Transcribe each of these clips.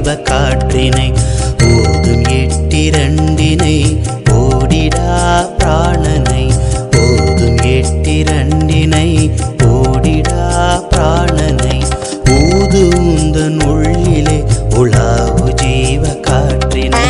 ஜீவ காற்றினை ஓதும் எட்டிரண்டினை ஓடிடா பிராணனை ஓதும் எட்டிரண்டினை ஓடிடா பிராணனை ஊது உந்தன் உள்ளிலே உலாவு ஜீவ காற்றினை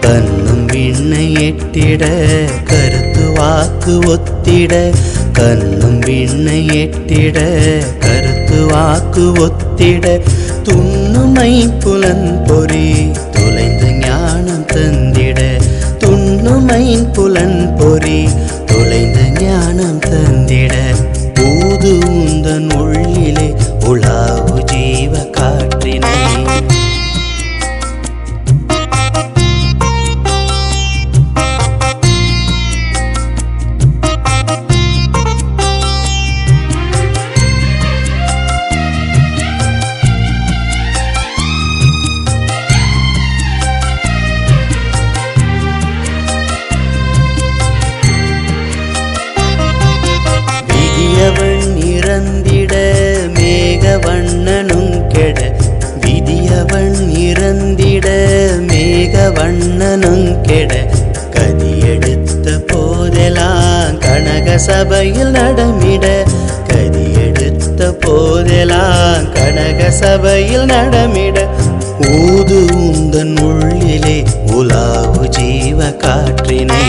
கண்ணும் விண்ணை எட்டிட கருத்து வாக்கு ஒத்திட கண்ணும் விண்ணை எட்டிட கருத்து வாக்கு ஒத்திட துண்ணுமை புலன் பொறி தொலைந்து ஞானம் தந்திட துண்ணுமை புலன் பொறி தொலைந்து ஞானம் தந்திட ஊது உந்தன் உள்ளிலே உலாவு ஜீவ காற்றினை விதியவன் இறந்திட மேக வண்ணனும் கெட விதியவன் இறந்திட மேக வண்ணனும் கெட கதியெடுத்த போதெல்லாம் கனக சபையில் நடமிட கதியெடுத்த போதெல்லாம் கனக சபையில் நடமிட ஊது உந்தன் உள்ளிலே உலாவு ஜீவ காற்றினை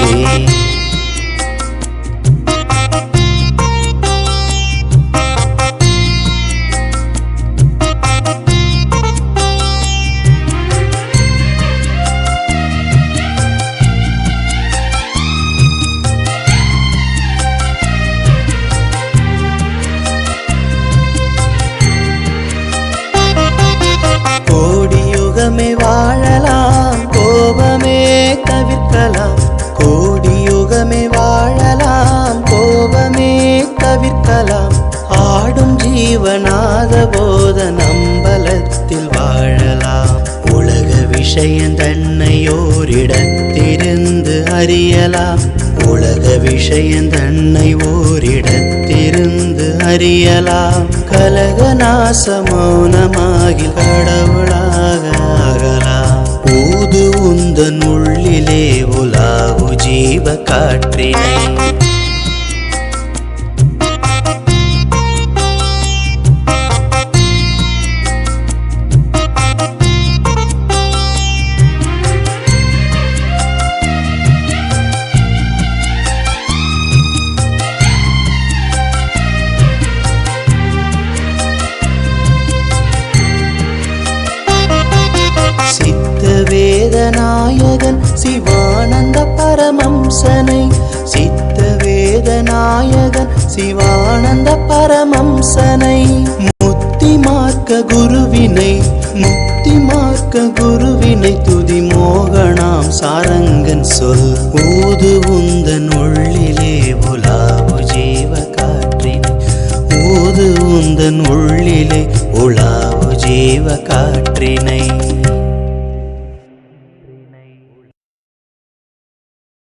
கோடியுகமே வாழலாம் கோபமே தவிர்க்கலாம் கோடியுகமே வாழலாம் கோபமே தவிர்க்கலாம் ஆடும் ஜீவனாத போத நம்பலத்தில் வாழலாம் உலக விஷயம் தன்னையோரிடத்திருந்து அறியலாம் உலக விஷயம் தன்னை ஓரிடத்திருந்து அறியலாம் கலக நாச மௌனமாகி கடவுளாக ஆகலாம் ஊது உந்தன் உள்ளிலே உலாவு ஜீவ காற்றினை வேதநாயகன் சிவானந்த பரமம்சனை சித்த வேதநாயகன் சிவானந்த பரமம்சனை முத்தி மார்க்க குருவினை முக்தி மார்க்க குருவினை துதி மோகனாம் சாரங்கன் சொல் ஊது உந்தன் உள்ளிலே உலாவு ஜீவ காற்றினை ஊது உந்தன் உள்ளிலே உலாவு ஜீவ காற்றினை